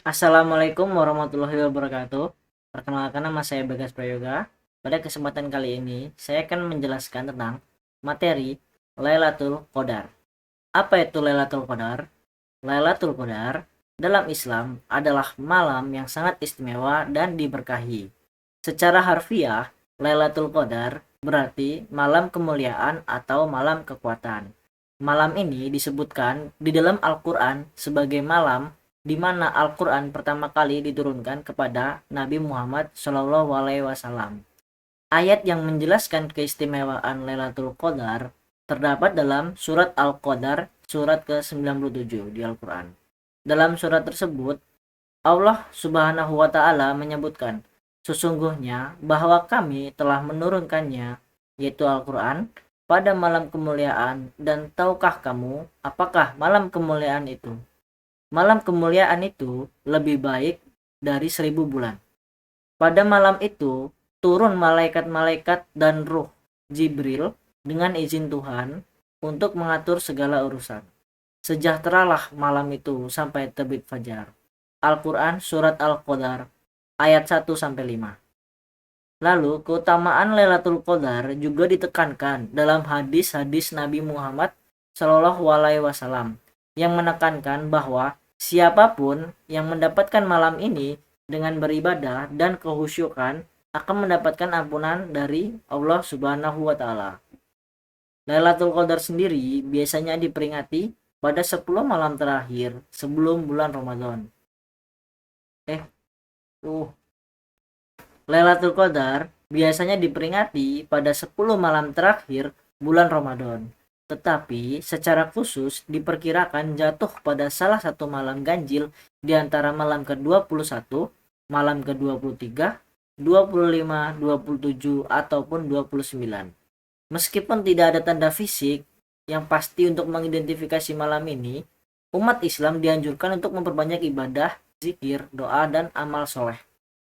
Assalamualaikum warahmatullahi wabarakatuh. Perkenalkan, nama saya Bagas Prayoga. Pada kesempatan kali ini, saya akan menjelaskan tentang materi Lailatul Qadar. Apa itu Lailatul Qadar? Lailatul Qadar dalam Islam adalah malam yang sangat istimewa dan diberkahi. Secara harfiah, Lailatul Qadar berarti malam kemuliaan atau malam kekuatan. Malam ini disebutkan di dalam Al-Quran sebagai malam di mana Al-Quran pertama kali diturunkan kepada Nabi Muhammad SAW. Ayat yang menjelaskan keistimewaan Lailatul Qadar terdapat dalam surat Al-Qadar surat ke-97 di Al-Quran. Dalam surat tersebut, Allah Subhanahu wa Ta'ala menyebutkan, "Sesungguhnya bahwa kami telah menurunkannya, yaitu Al-Quran, pada malam kemuliaan, dan tahukah kamu apakah malam kemuliaan itu? Malam kemuliaan itu lebih baik dari 1.000 bulan. Pada malam itu turun malaikat-malaikat dan ruh Jibril dengan izin Tuhan untuk mengatur segala urusan. Sejahteralah malam itu sampai terbit fajar." Al-Quran Surat Al-Qadar ayat 1-5. Lalu keutamaan Lailatul Qadar juga ditekankan dalam hadis-hadis Nabi Muhammad Shallallahu Alaihi Wasallam yang menekankan bahwa siapapun yang mendapatkan malam ini dengan beribadah dan kehusyukan akan mendapatkan ampunan dari Allah Subhanahu wa Ta'ala. Lailatul Qadar sendiri biasanya diperingati pada 10 malam terakhir sebelum bulan Ramadan. Eh, uh, Lailatul Qadar biasanya diperingati pada 10 malam terakhir bulan Ramadan. Tetapi secara khusus diperkirakan jatuh pada salah satu malam ganjil di antara malam ke-21, malam ke-23, 25, 27, ataupun 29. Meskipun tidak ada tanda fisik yang pasti untuk mengidentifikasi malam ini, umat Islam dianjurkan untuk memperbanyak ibadah, zikir, doa, dan amal soleh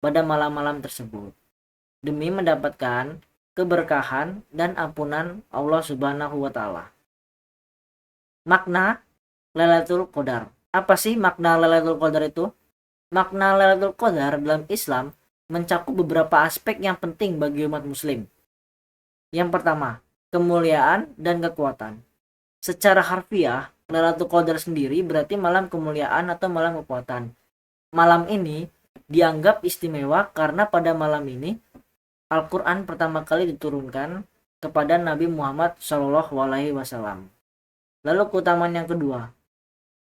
pada malam-malam tersebut demi mendapatkan keberkahan dan ampunan Allah Subhanahu wa Ta'ala. Makna Lailatul Qadar. Apa sih makna Lailatul Qadar itu? Makna Lailatul Qadar dalam Islam mencakup beberapa aspek yang penting bagi umat muslim. Yang pertama, kemuliaan dan kekuatan. Secara harfiah, Lailatul Qadar sendiri berarti malam kemuliaan atau malam kekuatan. Malam ini dianggap istimewa karena pada malam ini Al-Quran pertama kali diturunkan kepada Nabi Muhammad SAW. Lalu keutamaan yang kedua,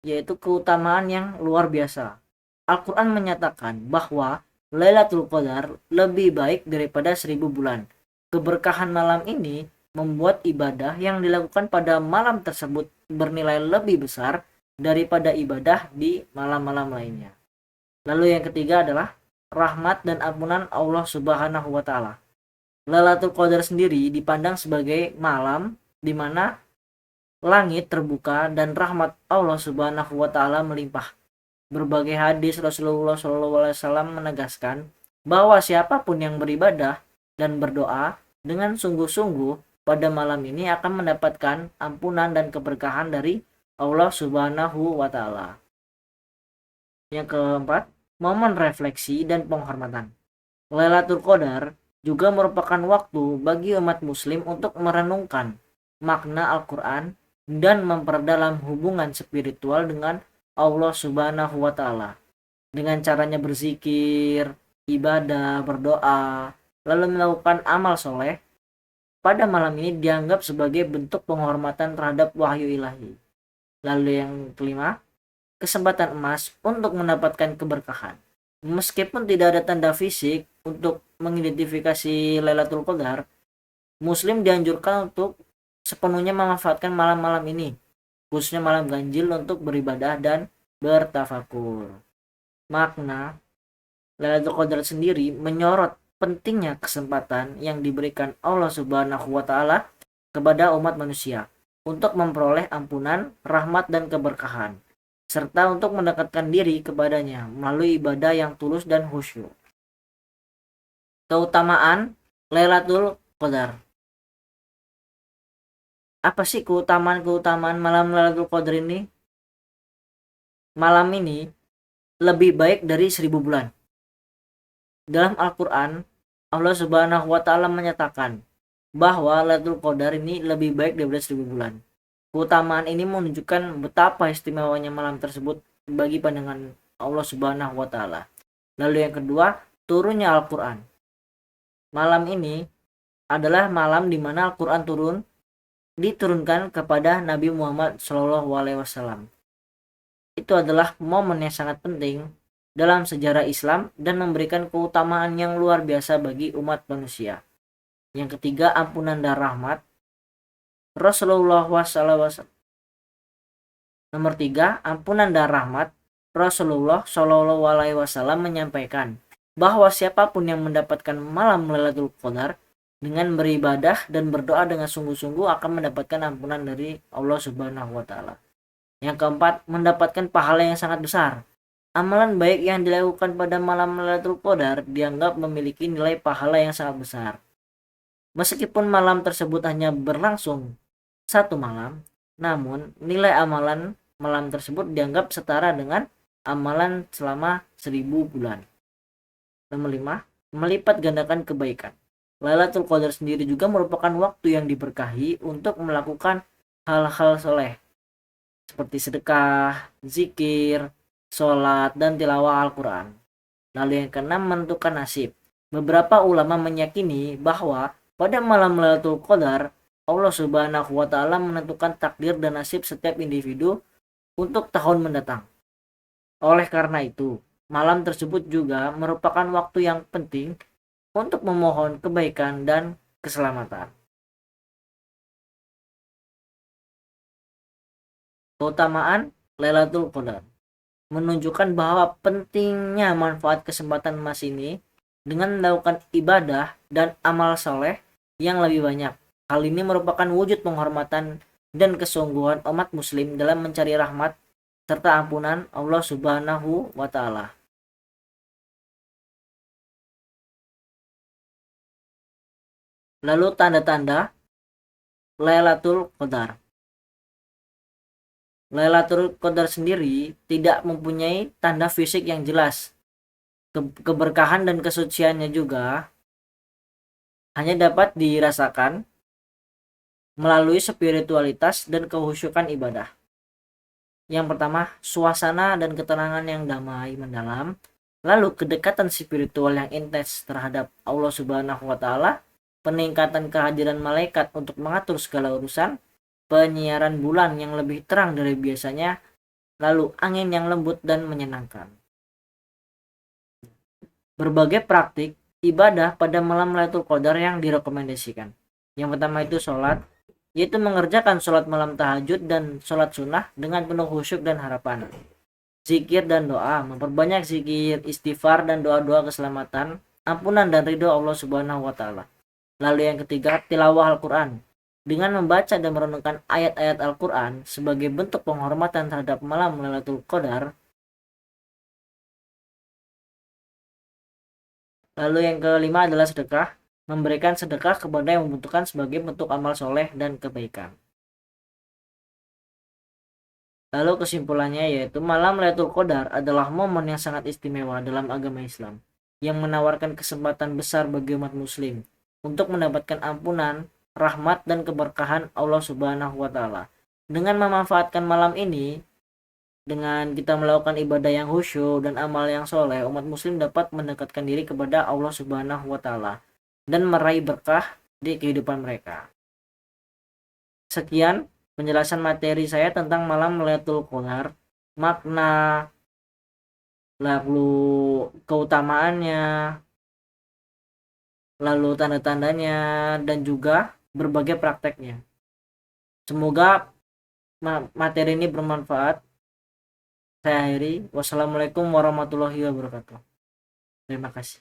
yaitu keutamaan yang luar biasa. Al-Quran menyatakan bahwa Lailatul Qadar lebih baik daripada 1.000 bulan. Keberkahan malam ini membuat ibadah yang dilakukan pada malam tersebut bernilai lebih besar daripada ibadah di malam-malam lainnya. Lalu yang ketiga adalah rahmat dan ampunan Allah Subhanahu wa Ta'ala. Lailatul Qadar sendiri dipandang sebagai malam di mana langit terbuka dan rahmat Allah Subhanahu wa Ta'ala melimpah. Berbagai hadis Rasulullah SAW menegaskan bahwa siapapun yang beribadah dan berdoa dengan sungguh-sungguh pada malam ini akan mendapatkan ampunan dan keberkahan dari Allah Subhanahu wa Ta'ala. Yang keempat, momen refleksi dan penghormatan. Lailatul Qadar juga merupakan waktu bagi umat muslim untuk merenungkan makna Al-Quran dan memperdalam hubungan spiritual dengan Allah Subhanahu wa Ta'ala. Dengan caranya berzikir, ibadah, berdoa, lalu melakukan amal soleh, pada malam ini dianggap sebagai bentuk penghormatan terhadap wahyu ilahi. Lalu yang kelima, kesempatan emas untuk mendapatkan keberkahan. Meskipun tidak ada tanda fisik untuk mengidentifikasi Lailatul Qadar, muslim dianjurkan untuk sepenuhnya memanfaatkan malam-malam ini, khususnya malam ganjil, untuk beribadah dan bertafakur. Makna Lailatul Qadar sendiri menyorot pentingnya kesempatan yang diberikan Allah Subhanahu wa Ta'ala kepada umat manusia untuk memperoleh ampunan, rahmat, dan keberkahan, serta untuk mendekatkan diri kepadanya melalui ibadah yang tulus dan khusyuk. Keutamaan Lailatul Qadar. Apa sih keutamaan malam Lailatul Qadar ini? Malam ini lebih baik dari 1000 bulan. Dalam Al-Quran, Allah Subhanahu wa Ta'ala menyatakan bahwa Lailatul Qadar ini lebih baik daripada 1000 bulan. Keutamaan ini menunjukkan betapa istimewanya malam tersebut bagi pandangan Allah Subhanahu wa Ta'ala. Lalu yang kedua, turunnya Al-Quran. Malam ini adalah malam di mana Al-Quran diturunkan kepada Nabi Muhammad SAW. Itu adalah momen yang sangat penting dalam sejarah Islam dan memberikan keutamaan yang luar biasa bagi umat manusia. Yang ketiga, ampunan dan rahmat Rasulullah SAW. Nomor 3, ampunan dan rahmat Rasulullah SAW menyampaikan bahwa siapapun yang mendapatkan malam Lailatul Qadar dengan beribadah dan berdoa dengan sungguh-sungguh akan mendapatkan ampunan dari Allah Subhanahu wa Ta'ala. Yang keempat, mendapatkan pahala yang sangat besar. Amalan baik yang dilakukan pada malam Lailatul Qadar dianggap memiliki nilai pahala yang sangat besar. Meskipun malam tersebut hanya berlangsung 1 malam, namun nilai amalan malam tersebut dianggap setara dengan amalan selama 1000 bulan. Nomor 5, melipat gandakan kebaikan. Lailatul Qadar sendiri juga merupakan waktu yang diberkahi untuk melakukan hal-hal soleh seperti sedekah, zikir, sholat, dan tilawah Al-Quran. Lalu yang keenam, menentukan nasib. Beberapa ulama meyakini bahwa pada malam Lailatul Qadar, Allah Subhanahu wa Ta'ala menentukan takdir dan nasib setiap individu untuk tahun mendatang. Oleh karena itu, malam tersebut juga merupakan waktu yang penting untuk memohon kebaikan dan keselamatan. Keutamaan Lailatul Qadar menunjukkan bahwa pentingnya manfaat kesempatan emas ini dengan melakukan ibadah dan amal soleh yang lebih banyak. Hal ini merupakan wujud penghormatan dan kesungguhan umat muslim dalam mencari rahmat serta ampunan Allah Subhanahu wa Ta'ala. Lalu tanda-tanda Lailatul Qadar. Lailatul Qadar sendiri tidak mempunyai tanda fisik yang jelas. Keberkahan dan kesuciannya juga hanya dapat dirasakan melalui spiritualitas dan kehusyukan ibadah. Yang pertama, suasana dan ketenangan yang damai mendalam, lalu kedekatan spiritual yang intens terhadap Allah Subhanahu wa Ta'ala, peningkatan kehadiran malaikat untuk mengatur segala urusan, penyiaran bulan yang lebih terang dari biasanya, lalu angin yang lembut dan menyenangkan. Berbagai praktik ibadah pada malam Lailatul Qadar yang direkomendasikan. Yang pertama itu sholat, yaitu mengerjakan sholat malam tahajud dan sholat sunnah dengan penuh khusyuk dan harapan. Zikir dan doa, memperbanyak zikir, istighfar dan doa-doa keselamatan, ampunan dan ridho Allah Subhanahu wa Ta'ala. Lalu yang ketiga, tilawah Al-Quran. Dengan membaca dan merenungkan ayat-ayat Al-Quran sebagai bentuk penghormatan terhadap malam Lailatul Qadar. Lalu yang kelima adalah sedekah, memberikan sedekah kepada yang membutuhkan sebagai bentuk amal soleh dan kebaikan. Lalu kesimpulannya yaitu malam Lailatul Qadar adalah momen yang sangat istimewa dalam agama Islam yang menawarkan kesempatan besar bagi umat muslim untuk mendapatkan ampunan, rahmat dan keberkahan Allah Subhanahu wa Ta'ala. Dengan memanfaatkan malam ini, dengan kita melakukan ibadah yang khusyuk dan amal yang soleh, umat muslim dapat mendekatkan diri kepada Allah Subhanahu wa Ta'ala dan meraih berkah di kehidupan mereka. Sekian penjelasan materi saya tentang malam Lailatul Qadar, makna, lalu keutamaannya, lalu tanda-tandanya, dan juga berbagai prakteknya. Semoga materi ini bermanfaat. Saya akhiri. Wassalamualaikum warahmatullahi wabarakatuh. Terima kasih.